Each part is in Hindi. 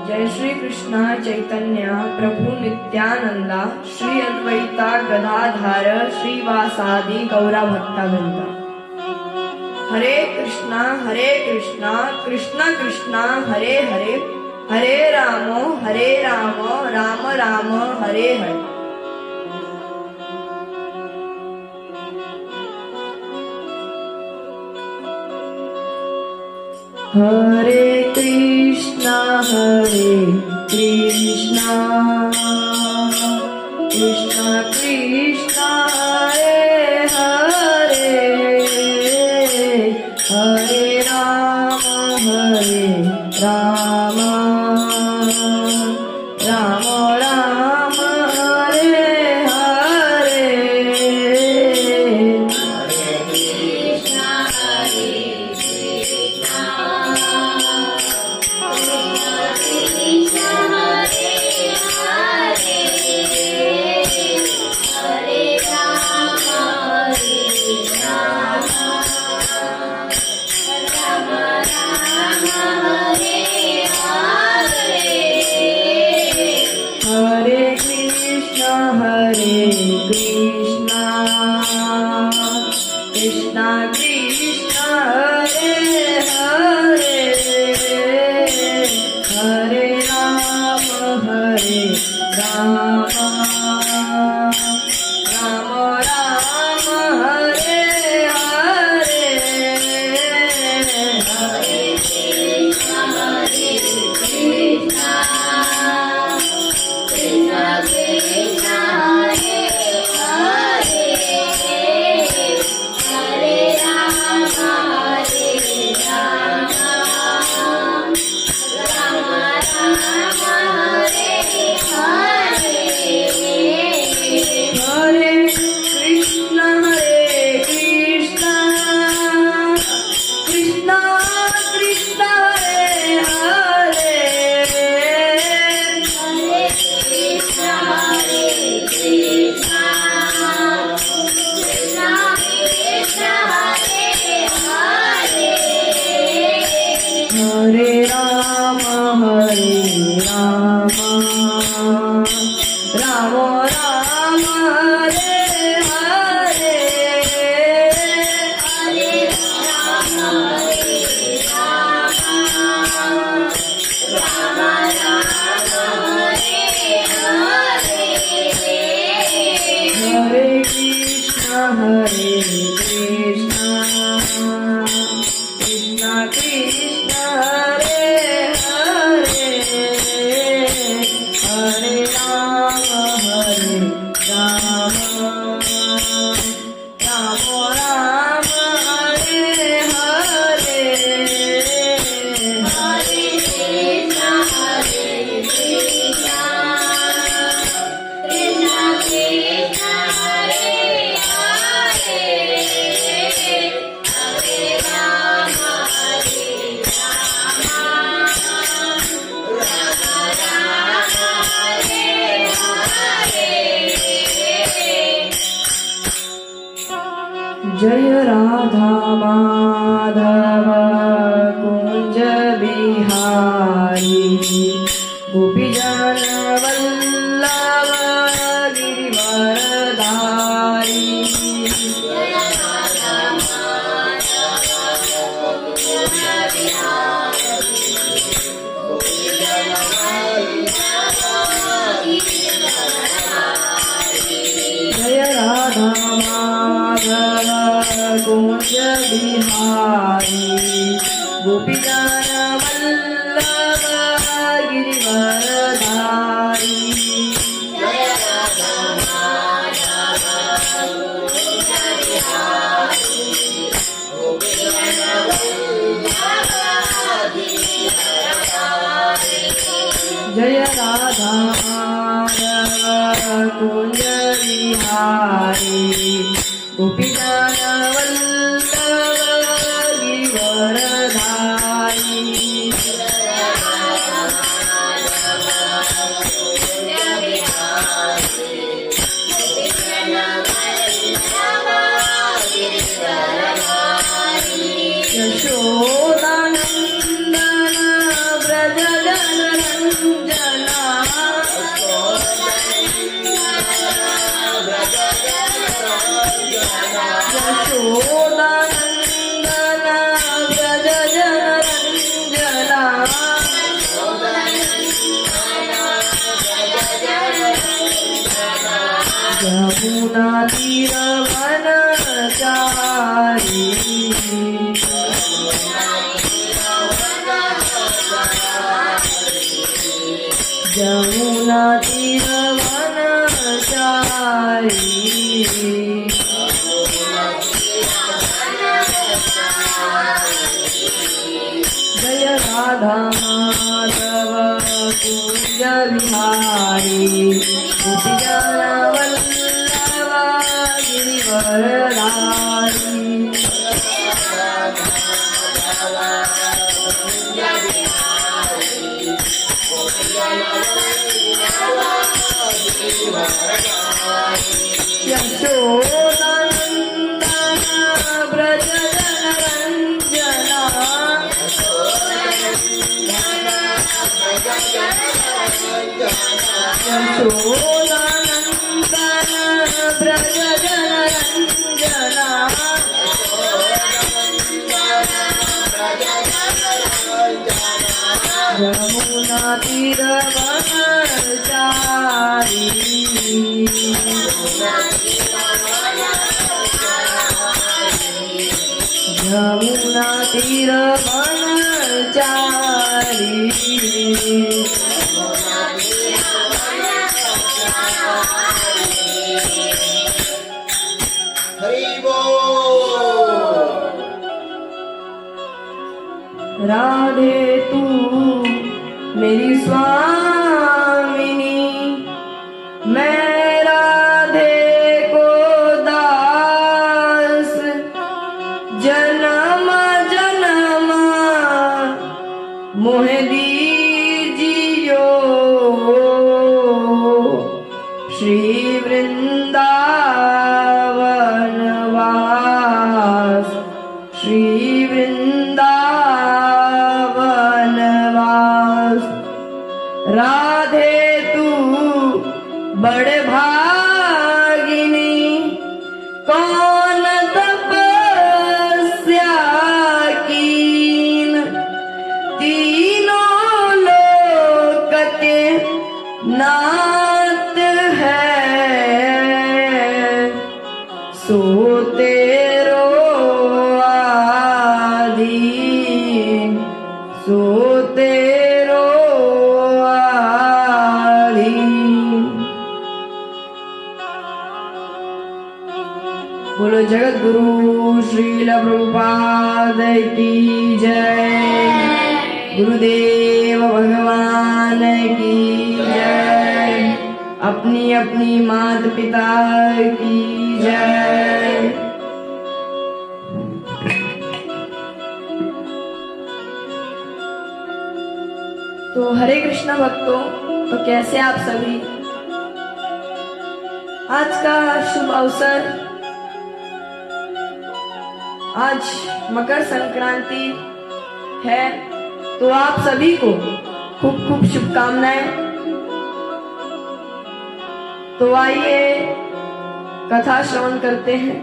जय श्री कृष्ण चैतन्य प्रभु नित्यानंदा श्री अद्वैता गदाधार श्रीवासादि गौरा भक्तवृंदा। हरे कृष्णा कृष्ण कृष्णा हरे हरे, हरे राम राम राम हरे हरे। हरे कृष्णा कृष्ण कृष्णा हरे हरे, हरे राम राम राम हरे हरे। कृष्णा कृष्णा हरे हरे, हरे राम राम राम हरे हरे। हरे कृष्णा कृष्णा कृष्णा हरे हरे, हरे राम राम हरे हरे। हरे कृष्णा कृष्णा कृष्णा हरे हरे, हरे कृष्णा कृष्णा कृष्णा हरे हरे, हरे राम राम हरे हरे, हरे राम हरे हरे। हरे कृष्णा कृष्णा कृष्णा हरे हरे, हरे राम राम हरे हरे। हरे कृष्णा कृष्णा कृष्णा हरे हरे, हरे राम हरे हरे। जय राधा माधव कुंज बिहारी, गोपीजन वल्लभ गिरिवरधारी। जय राधा माधव कुंज बिहारी, गोपीजन वल्लभ गिरिवरधारी। जय राधा माधव कुंज बिहारी, गोपीजन वल्लभ गिरिवरधारी। जय राधा माधव कुंज बिहारी, गोपीजन वल्लभ गिरिवरधारी। जय राधा माधव कुंज बिहारी, गोपीजन वल्लभ गिरिवरधारी। यशोदानंदन व्रज जननंदन जमुना तीर वनचारी जय राधा माधव कुंज बिहारी गोपीजन वल्लभ गिरिवरधारी यशोदानंदन ब्रज जनरंजना यशोदानंदन ब्रज जनरंजना यमुना तीर वनचारी यमुना तीर वनचारी हरि बोल। राधे तू मेरी स्वामिनी मैं राधे को दास जन्म जन्म मोह दीजियो श्री वृंदावन वास श्री वृंदावन वास राधे तू बड़े भागिनी कौन तपस्या कीन तीनों लोक के नाथ है सो तेरो आदि सो तेरो आदि। बोलो जगत गुरु श्रील प्रभुपाद की जय गुरुदेव भगवान की जय अपनी अपनी माता पिता की जय। तो हरे कृष्ण भक्तों, तो कैसे आप सभी। आज का शुभ अवसर, आज मकर संक्रांति है, तो आप सभी को खूब खूब शुभकामनाएं। तो आइए कथा श्रवण करते हैं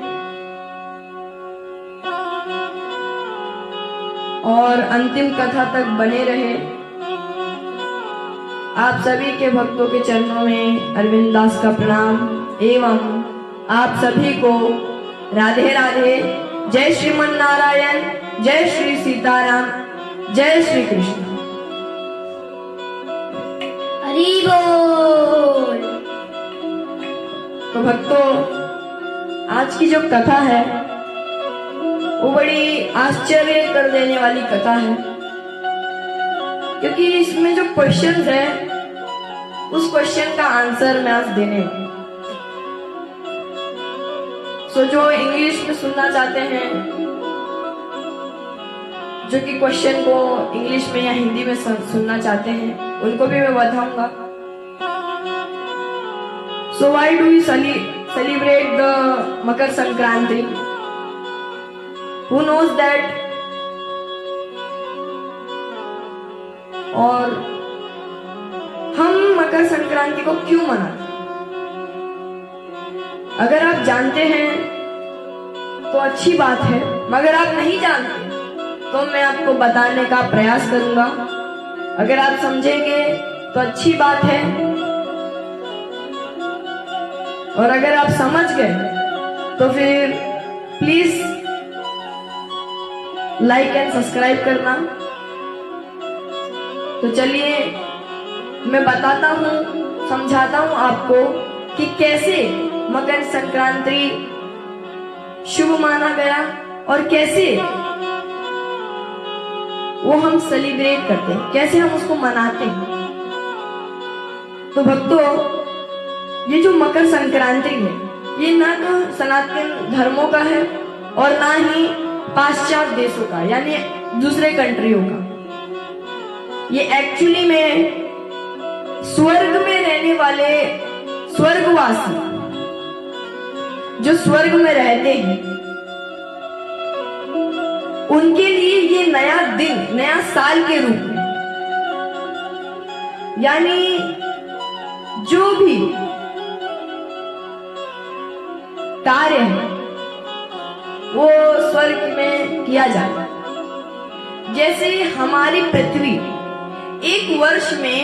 और अंतिम कथा तक बने रहे। आप सभी के भक्तों के चरणों में अरविंद दास का प्रणाम एवं आप सभी को राधे राधे। जय श्रीमन नारायण, जय श्री सीताराम, जय श्री कृष्ण। हरि बोल। तो भक्तों, आज की जो कथा है वो बड़ी आश्चर्य कर देने वाली कथा है, क्योंकि इसमें जो क्वेश्चन है उस क्वेश्चन का आंसर मैं आज देने हूं। सो जो इंग्लिश में सुनना चाहते हैं, जो कि क्वेश्चन को इंग्लिश में या हिंदी में सुनना चाहते हैं, उनको भी मैं बताऊंगा। So why do you celebrate the Makar Sankranti? Who knows that? और हम मकर संक्रांति को क्यों मनाते हैं? अगर आप जानते हैं तो अच्छी बात है, मगर आप नहीं जानते तो मैं आपको बताने का प्रयास करूंगा। अगर आप समझेंगे तो अच्छी बात है, और अगर आप समझ गए तो फिर प्लीज लाइक एंड सब्सक्राइब करना। तो चलिए मैं बताता हूँ, समझाता हूँ आपको कि कैसे मकर संक्रांति शुभ माना गया और कैसे वो हम सेलिब्रेट करते हैं, कैसे हम उसको मनाते हैं। तो भक्तों, ये जो मकर संक्रांति है, ये ना तो सनातन धर्मों का है और ना ही पाश्चात्य देशों का, यानी दूसरे कंट्रियों का। ये एक्चुअली में स्वर्ग में रहने वाले स्वर्गवासी जो स्वर्ग में रहते हैं, उनके लिए ये नया दिन, नया साल के रूप में, यानी जो भी कार्य है वो स्वर्ग में किया जाता है। जैसे हमारी पृथ्वी एक वर्ष में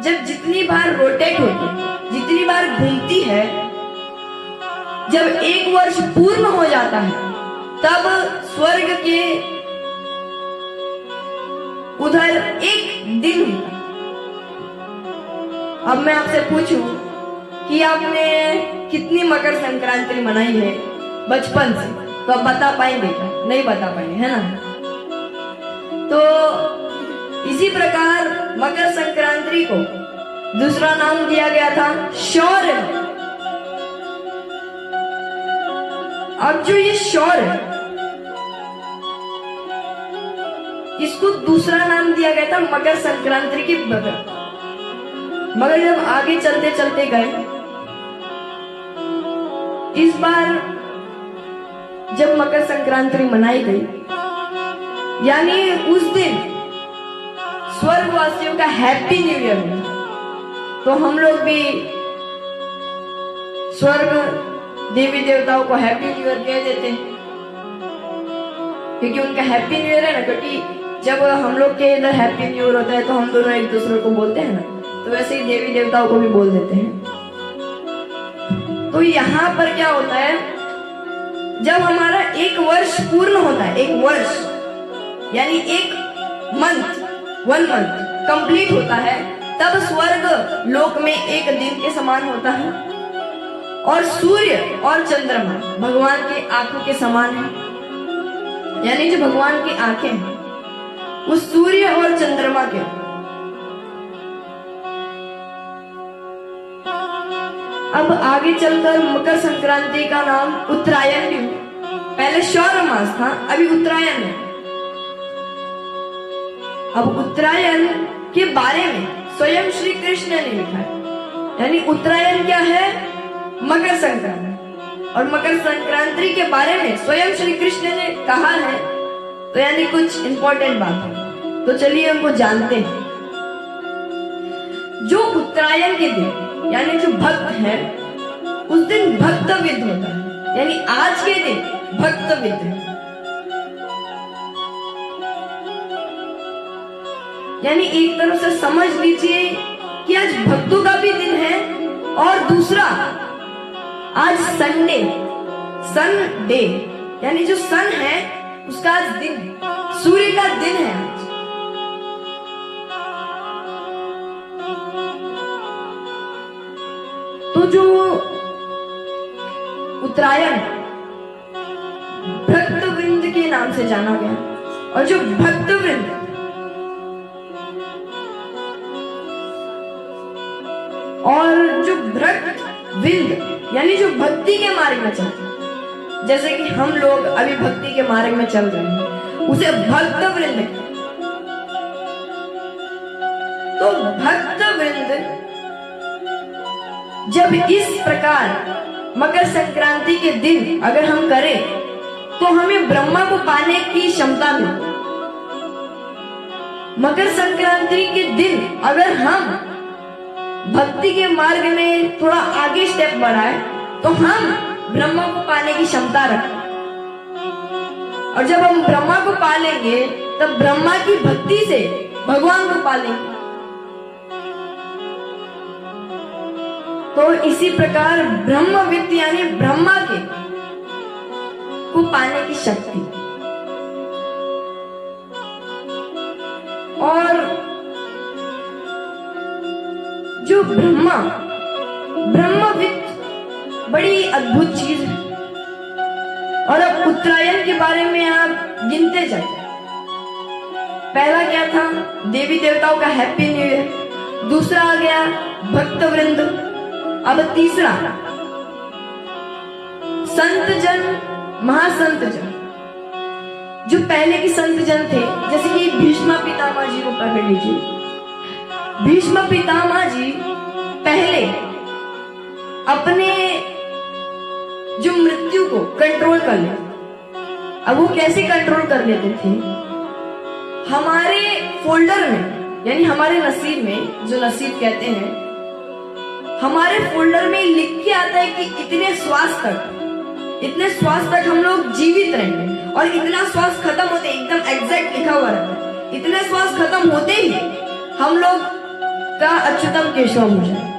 जब जितनी बार रोटेट होती है, जितनी बार घूमती है, जब एक वर्ष पूर्ण हो जाता है, तब स्वर्ग के उधर एक दिन होता है। अब मैं आपसे पूछूं कि आपने कितनी मकर संक्रांति मनाई है बचपन से, तो आप बता पाएंगे क्या? नहीं बता पाएंगे, है ना? तो इसी प्रकार मकर संक्रांति को दूसरा नाम दिया गया था शौर्य। अब जो ये शौर्य है, इसको दूसरा नाम दिया गया था मकर संक्रांति के बगैर। मगर जब आगे चलते चलते गए, इस बार जब मकर संक्रांति मनाई गई, यानी उस दिन स्वर्गवासियों का हैप्पी न्यू ईयर हुआ, तो हम लोग भी स्वर्ग देवी देवताओं को हैप्पी न्यू ईयर कह देते हैं, क्योंकि उनका हैप्पी न्यू ईयर है ना। क्योंकि जब हम लोग के इधर हैप्पी न्यू ईयर होता है तो हम दोनों एक दूसरे को बोलते हैं ना, तो वैसे ही देवी देवताओं को भी बोल देते हैं। तो यहाँ पर क्या होता है, जब हमारा एक वर्ष पूर्ण होता है, एक वर्ष यानी एक मंथ, 1 मंथ कंप्लीट होता है, तब स्वर्ग लोक में एक दिन के समान होता है और सूर्य और चंद्रमा भगवान के आंखों के समान है। यानी जो भगवान की आंखें हैं वो सूर्य और चंद्रमा के। अब आगे चलकर मकर संक्रांति का नाम उत्तरायण भी हुआ। पहले शौर्य मास था, अभी उत्तरायण है। अब उत्तरायण के बारे में स्वयं श्री कृष्ण ने लिखा है, यानी उत्तरायण क्या है? मकर संक्रांति। और मकर संक्रांति के बारे में स्वयं श्री कृष्ण ने कहा है, तो यानी कुछ इंपॉर्टेंट बात है। तो चलिए उनको जानते हैं। जो उत्तरायण के दिन, यानी जो भक्त है, उस दिन भक्त विद होता है, यानी आज के दिन भक्त विद है। यानी एक तरफ से समझ लीजिए कि आज भक्तों का भी दिन है, और दूसरा आज संडे, सन डे, यानी जो सन है उसका आज दिन, सूर्य का दिन है आज। तो जो उत्तरायण भक्तवृंद के नाम से जाना गया, और जो भक्तवृंद और जो भक्तवृंद यानी जो भक्ति के मार्ग में चलते हैं, जैसे कि हम लोग अभी भक्ति के मार्ग में चल रहे हैं, उसे भक्तवृंद। तो भक्तवृंद जब इस प्रकार मकर संक्रांति के दिन अगर हम करें, तो हमें ब्रह्मा को पाने की क्षमता मिलती। मकर संक्रांति के दिन अगर हम भक्ति के मार्ग में थोड़ा आगे स्टेप बढ़ाए, तो हम ब्रह्मा को पाने की क्षमता रखते। और जब हम ब्रह्मा को पालेंगे, तब ब्रह्मा की भक्ति से भगवान को पालेंगे। तो इसी प्रकार ब्रह्मविद यानी ब्रह्मा के को पाने की शक्ति। और जो ब्रह्मविद बड़ी अद्भुत चीज है। और अब उत्तरायण के बारे में आप गिनते जाए। पहला क्या था? देवी देवताओं का हैप्पी न्यू ईयर। दूसरा आ गया भक्त वृंद। अब तीसरा संत जन, महासंत जन। जो पहले के संत जन थे, जैसे कि भीष्म पितामह जी को पकड़ लीजिए। भीष्म पितामह जी पहले अपने जो मृत्यु को कंट्रोल कर लेते। अब वो कैसे कंट्रोल कर लेते थे? हमारे फोल्डर में, यानी हमारे नसीब में, जो नसीब कहते हैं, हमारे फोल्डर में लिख के आता है कि इतने श्वास तक हम लोग जीवित रहेंगे। और इतना श्वास खत्म होते, एकदम एग्जैक्ट लिखा हुआ रहता है, इतने श्वास खत्म होते ही हम लोग का अच्युतम केशवम हो जाए।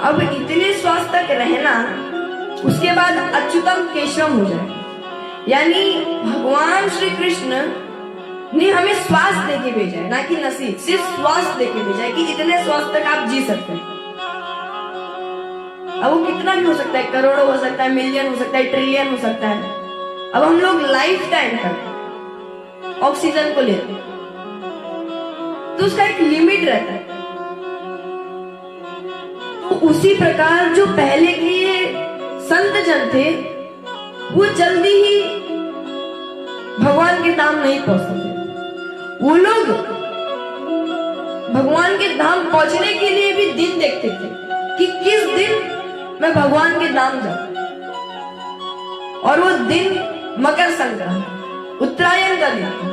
अब इतने श्वास तक रहना, उसके बाद अच्युतम केशवम हो जाए। यानी भगवान श्री कृष्ण ने हमें श्वास देके भेजा है, ना कि नसीब, सिर्फ श्वास देके भेजा है कि इतने श्वास तक आप जी सकते हैं। अब वो कितना भी हो सकता है, करोड़ों हो सकता है, मिलियन हो सकता है, ट्रिलियन हो सकता है। अब हम लोग लाइफ टाइम तक ऑक्सीजन को लेते हैं, तो उसका एक लिमिट रहता है। तो उसी प्रकार जो पहले के संत जन थे, वो जल्दी ही भगवान के धाम नहीं पहुंचते थे। वो लोग भगवान के धाम पहुंचने के लिए भी दिन देखते थे कि किस दिन मैं भगवान के धाम जाऊं। और वो दिन मकर संक्रांति, उत्तरायण का दिन था।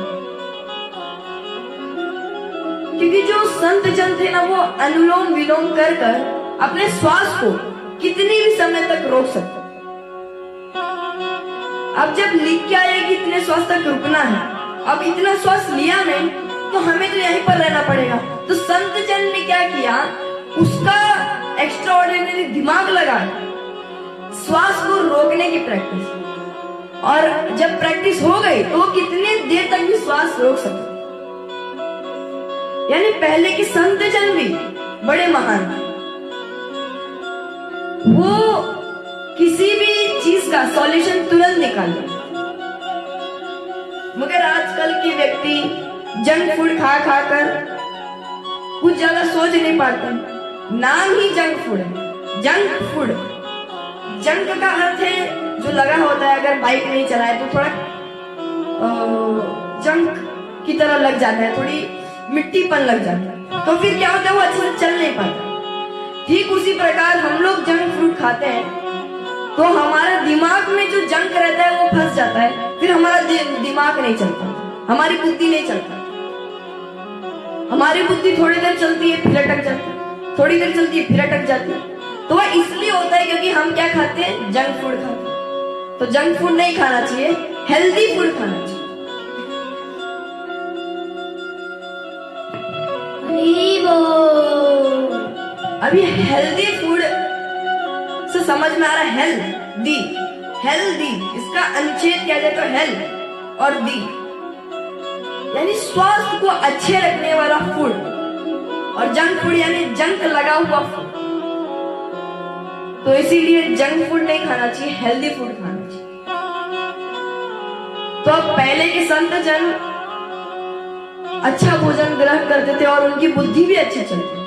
क्योंकि जो संत जन थे ना, वो अनुलोम विलोम कर अपने श्वास को कितनी भी समय तक रोक सकते। अब जब लिख के आए कि इतने श्वास तक रुकना है, अब इतना श्वास लिया नहीं तो हमें तो यहीं पर रहना पड़ेगा। तो संत जन ने क्या किया, उसका एक्स्ट्रा ऑर्डिनरी दिमाग लगाया, श्वास को रोकने की प्रैक्टिस। और जब प्रैक्टिस हो गई तो वो कितने देर तक भी श्वास रोक सकते। यानी पहले के संत जन भी बड़े महान थे। वो किसी भी चीज का सॉल्यूशन तुरंत निकाल लेते। मगर आजकल के व्यक्ति जंक फूड खा कर कुछ ज्यादा सोच नहीं पाते। नाम ही जंक फूड है। जंक फूड, जंक का अर्थ है जो लगा होता है। अगर बाइक नहीं चलाए तो थोड़ा जंक की तरह लग जाता है, थोड़ी मिट्टीपन लग जाता है, तो फिर क्या होता है, वो अच्छे से चल नहीं पाता। ठीक उसी प्रकार हम लोग जंक फूड खाते हैं तो हमारा दिमाग में जो जंक रहता है वो फंस जाता है। फिर हमारा दिमाग नहीं चलता, हमारी बुद्धि नहीं चलता। हमारी बुद्धि थोड़ी देर चलती है फिर अटक जाती है, थोड़ी देर चलती है फिर अटक जाती है। तो वह इसलिए होता है क्योंकि हम क्या खाते हैं, जंक फूड खाते हैं। तो जंक फूड नहीं खाना चाहिए, हेल्दी फूड खाना चाहिए। अभी हेल्दी फूड से समझ में आ रहा है, हेल्दी, इसका अनुच्छेद किया जाए तो हेल्थ और दी, यानी स्वास्थ्य को अच्छे रखने वाला फूड। और जंक फूड यानी जंक लगा हुआ फूड। तो इसीलिए जंक फूड नहीं खाना चाहिए, हेल्दी फूड खाना चाहिए। तो अब पहले के संत जन अच्छा भोजन ग्रहण करते थे और उनकी बुद्धि भी अच्छी चलती थी।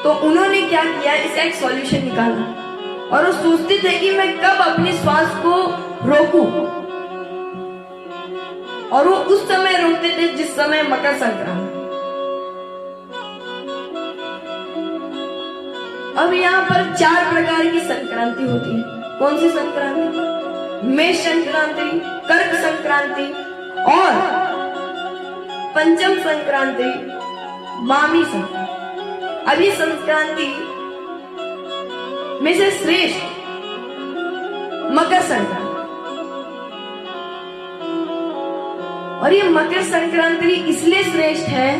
तो उन्होंने क्या किया, इसका एक सॉल्यूशन निकाला। और वो सोचते थे कि मैं कब अपनी श्वास को रोकूं। और वो उस समय रोकते थे जिस समय मकर संक्रांति। अब यहाँ पर 4 प्रकार की संक्रांति होती है। कौन सी संक्रांति? मेष संक्रांति, कर्क संक्रांति और पंचम संक्रांति, मामी संक्रांति। अब ये संक्रांति में से श्रेष्ठ मकर संक्रांति। और ये मकर संक्रांति इसलिए श्रेष्ठ है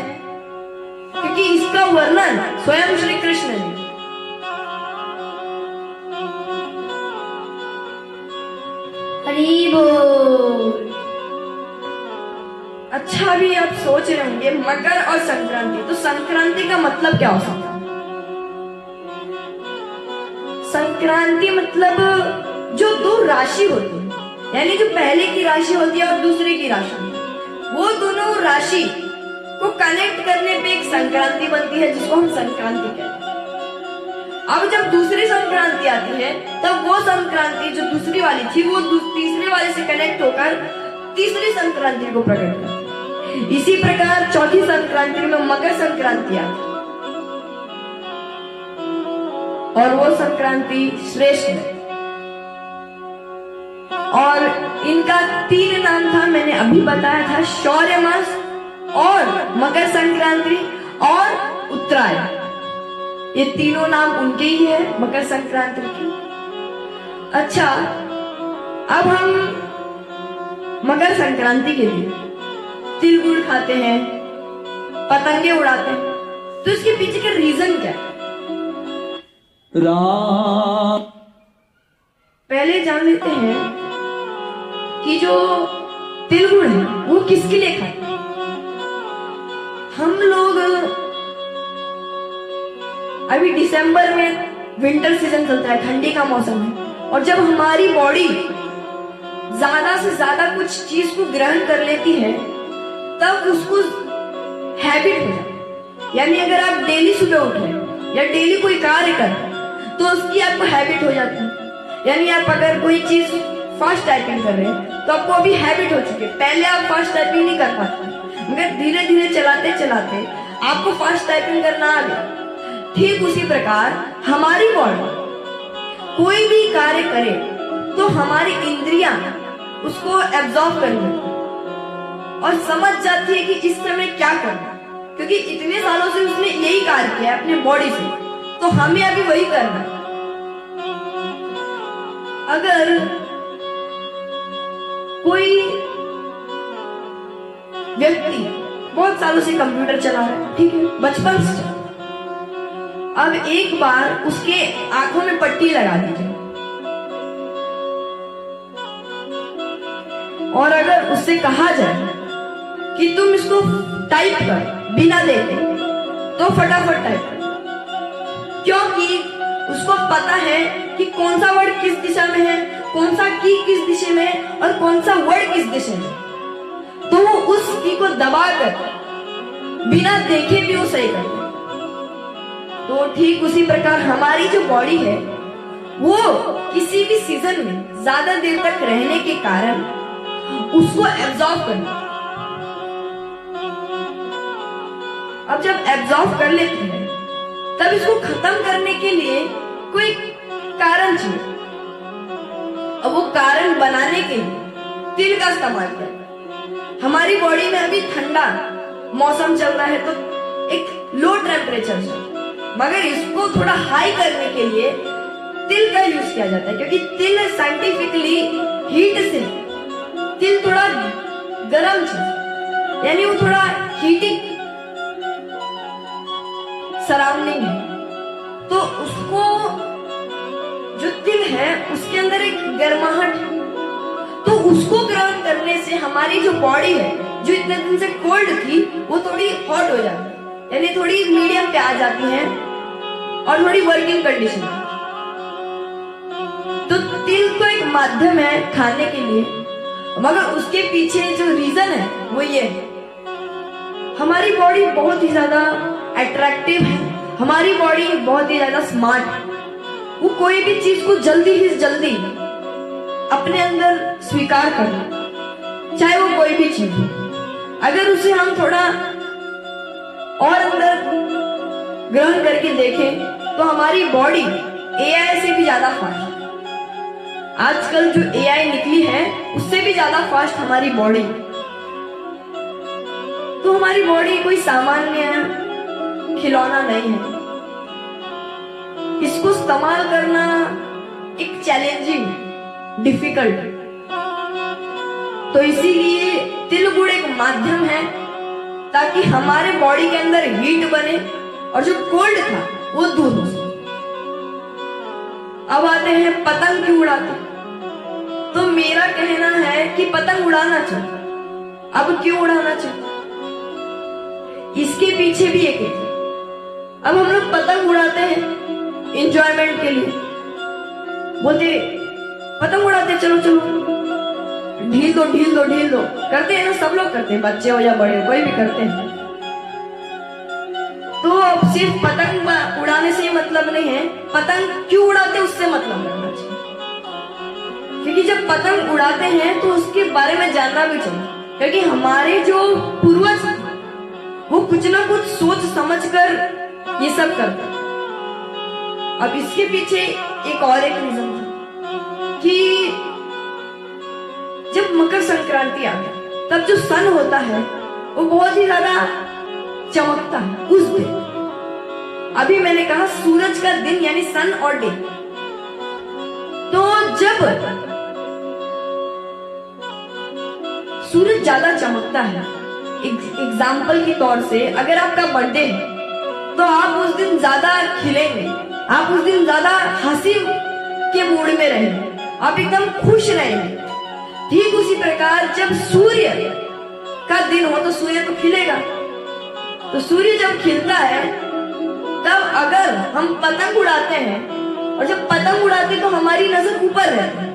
क्योंकि इसका वर्णन स्वयं श्री कृष्ण ने। हरि बोल। अच्छा, अभी आप सोच रहे होंगे मकर और संक्रांति, तो संक्रांति का मतलब क्या हो सकता है? संक्रांति मतलब जो दो राशि होती है, यानी जो पहले की राशि होती है और दूसरे की राशि, वो दोनों राशि को कनेक्ट करने पे एक संक्रांति बनती है, जिसको हम संक्रांति कहते हैं। अब जब दूसरी संक्रांति आती है, तब वो संक्रांति जो दूसरी वाली थी, वो तीसरे वाले से कनेक्ट होकर तीसरी संक्रांति को प्रकट करती है। इसी प्रकार चौथी संक्रांति में मकर संक्रांति आती है, और वो संक्रांति श्रेष्ठ है। और इनका 3 नाम था, मैंने अभी बताया था, शौर्य मास और मकर संक्रांति और उत्तरायण। ये तीनों नाम उनके ही है, मकर संक्रांति के। अच्छा, अब हम मकर संक्रांति के लिए तिल गुड़ खाते हैं, पतंगे उड़ाते हैं, तो इसके पीछे का रीजन क्या है? पहले जान लेते हैं कि जो तिल गुड़ है वो किसके लिए खाते हैं। हम लोग अभी दिसंबर में विंटर सीजन चलता है, ठंडी का मौसम है, और जब हमारी बॉडी ज्यादा से ज्यादा कुछ चीज को ग्रहण कर लेती है, तब उसको हैबिट हो जाती है। यानी अगर आप डेली सुबह उठ रहे हैं या डेली कोई कार्य कर रहे हैं, तो उसकी आपको हैबिट हो जाती है। यानी आप अगर कोई चीज फास्ट टाइपिंग कर रहे हैं, तो आपको अभी हैबिट हो चुकी है। पहले आप फास्ट टाइपिंग नहीं कर पाते, मगर धीरे धीरे चलाते चलाते आपको फास्ट टाइपिंग करना आ गया। ठीक उसी प्रकार हमारी बॉडी कोई भी कार्य करे तो हमारी इंद्रियां उसको एब्जॉर्ब कर लेती और समझ जाती है कि इस समय क्या करना, क्योंकि इतने सालों से उसने यही कार्य किया अपने बॉडी से, तो हमें अभी वही करना है। अगर कोई व्यक्ति बहुत सालों से कंप्यूटर चला रहा है, ठीक है, बचपन से, अब एक बार उसके आंखों में पट्टी लगा दीजिए, और अगर उससे कहा जाए कि तुम इसको टाइप कर बिना देखे, तो फटाफट टाइप कर, क्योंकि उसको पता है कि कौन सा वर्ड किस दिशा में है, कौन सा की किस दिशा में है और कौन सा वर्ड किस दिशा में, तो वो उस की को दबाकर बिना देखे भी वो सही करता है। तो ठीक उसी प्रकार हमारी जो बॉडी है, वो किसी भी सीजन में ज्यादा देर तक रहने के कारण उसको एब्जॉर्ब करना। अब जब एब्जॉर्ब कर लेती है, तब इसको खत्म करने के लिए कोई कारण चाहिए। अब वो कारण बनाने के लिए तिल का इस्तेमाल किया। हमारी बॉडी में अभी ठंडा मौसम चल रहा है, तो एक लो टेम्परेचर है, मगर इसको थोड़ा हाई करने के लिए तिल का यूज किया जाता है, क्योंकि तिल साइंटिफिकली हीट से, तिल थोड़ा गर्म चीज, यानी वो थोड़ा हीटिंग सराउंडिंग है, तो उसको जो तिल है उसके अंदर एक गर्माहट है, तो उसको ग्रहण करने से हमारी जो बॉडी है, जो इतने दिन से कोल्ड थी, वो थोड़ी हॉट हो जाती है, यानी थोड़ी मीडियम पे आ जाती है और थोड़ी वर्किंग कंडीशन। तो तिल तो एक माध्यम है खाने के लिए, मगर उसके पीछे जो रीजन है वो ये है, हमारी बॉडी बहुत ही ज्यादा अट्रैक्टिव है, हमारी बॉडी बहुत ही ज्यादा स्मार्ट है, वो कोई भी चीज को जल्दी ही जल्दी अपने अंदर स्वीकार करना, चाहे वो कोई भी चीज हो। अगर उसे हम थोड़ा और अंदर ग्रहण करके देखें, तो हमारी बॉडी एआई से भी ज्यादा फास्ट, आजकल जो एआई निकली है उससे भी ज्यादा फास्ट हमारी बॉडी। तो हमारी बॉडी कोई सामान्य खिलौना नहीं है, इसको इस्तेमाल करना एक चैलेंजिंग, डिफिकल्ट। तो इसीलिए तिल गुड़ एक माध्यम है ताकि हमारे बॉडी के अंदर हीट बने और जो कोल्ड था वो दूर हो सके। अब आते हैं पतंग क्यों उड़ाते। तो मेरा कहना है कि पतंग उड़ाना चाहिए, अब क्यों उड़ाना चाहिए? इसके पीछे भी एक है। अब हम लोग पतंग उड़ाते हैं इंजॉयमेंट के लिए, बोलते पतंग उड़ाते, चलो चलो ढील दो ढील दो ढील दो, करते हैं ना, सब लोग करते हैं, बच्चे हो या बड़े हो, कोई भी करते हैं। तो अब सिर्फ पतंग उड़ाने से मतलब नहीं है, पतंग क्यों उड़ाते उससे मतलब रखना चाहिए। क्योंकि जब पतंग उड़ाते हैं तो उसके बारे में जानना भी चाहिए, क्योंकि हमारे जो पूर्वज वो कुछ ना कुछ सोच समझ कर ये सब करते। अब इसके पीछे एक और एक रीजन था कि जब मकर संक्रांति आ गया तब जो सन होता है वो बहुत ही ज्यादा चमकता है उस दिन। अभी मैंने कहा सूरज का दिन यानी सन और डे। तो जब सूरज ज्यादा चमकता है, एग्जाम्पल के तौर से अगर आपका बर्थडे है तो आप उस दिन ज्यादा खिलेंगे, आप उस दिन ज्यादा हंसी के मूड में रहेंगे, आप एकदम खुश रहेंगे। ठीक उसी प्रकार जब सूर्य का दिन हो तो सूर्य तो खिलेगा, तो सूर्य जब खिलता है तब अगर हम पतंग उड़ाते हैं और जब पतंग उड़ाते तो हमारी नजर ऊपर रहती है,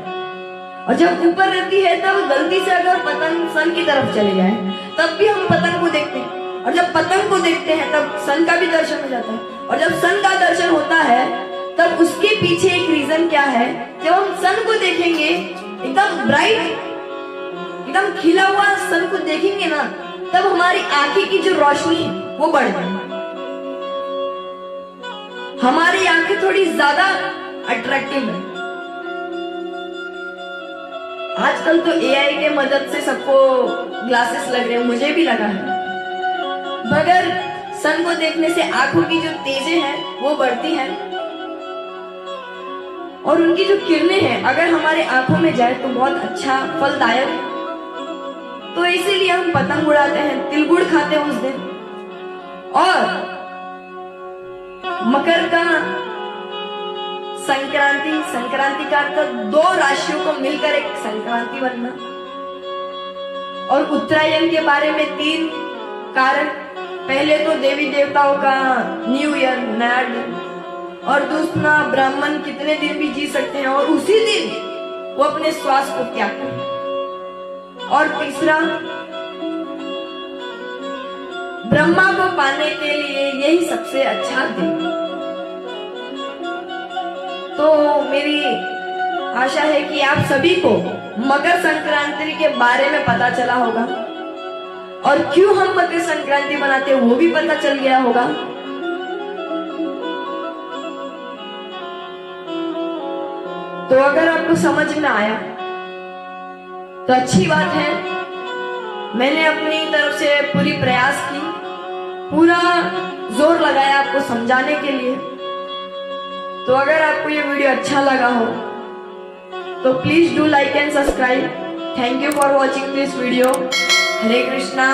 और जब ऊपर रहती है तब गलती से अगर पतंग सन की तरफ चले जाए तब भी हम पतंग को देखते हैं, और जब पतंग को देखते हैं तब सन का भी दर्शन हो जाता है, और जब सन का दर्शन होता है तब उसके पीछे एक रीजन क्या है, जब हम सन को देखेंगे एकदम ब्राइट एकदम खिला हुआ सन को देखेंगे ना, तब हमारी आंखें की जो रोशनी है वो बढ़ जाएगी, हमारी आंखें थोड़ी ज्यादा अट्रैक्टिव है। आजकल तो एआई के मदद से सबको ग्लासेस लग रहे हैं, मुझे भी लगा है, मगर सन को देखने से आंखों की जो तेजें हैं वो बढ़ती हैं, और उनकी जो किरणें हैं अगर हमारे आंखों में जाए तो बहुत अच्छा फलदायक है। तो इसीलिए हम पतंग उड़ाते हैं, तिलगुड़ खाते हैं उस दिन। और मकर का संक्रांति का अर्थ दो राशियों को मिलकर एक संक्रांति बनना, और उत्तरायण के बारे में 3 कारण। पहले तो देवी देवताओं का न्यू ईयर, नया दिन, और दूसरा ब्राह्मण कितने दिन भी जी सकते हैं और उसी दिन वो अपने श्वास को त्यागते हैं, और तीसरा ब्रह्मा को पाने के लिए यही सबसे अच्छा दिन। तो मेरी आशा है कि आप सभी को मकर संक्रांति के बारे में पता चला होगा, और क्यों हम मकर संक्रांति मनाते हैं वो भी पता चल गया होगा। तो अगर आपको समझ में आया तो अच्छी बात है, मैंने अपनी तरफ से पूरी प्रयास की, पूरा जोर लगाया आपको समझाने के लिए। तो अगर आपको ये वीडियो अच्छा लगा हो तो please do like and subscribe. Thank you for watching this video. Hare Krishna.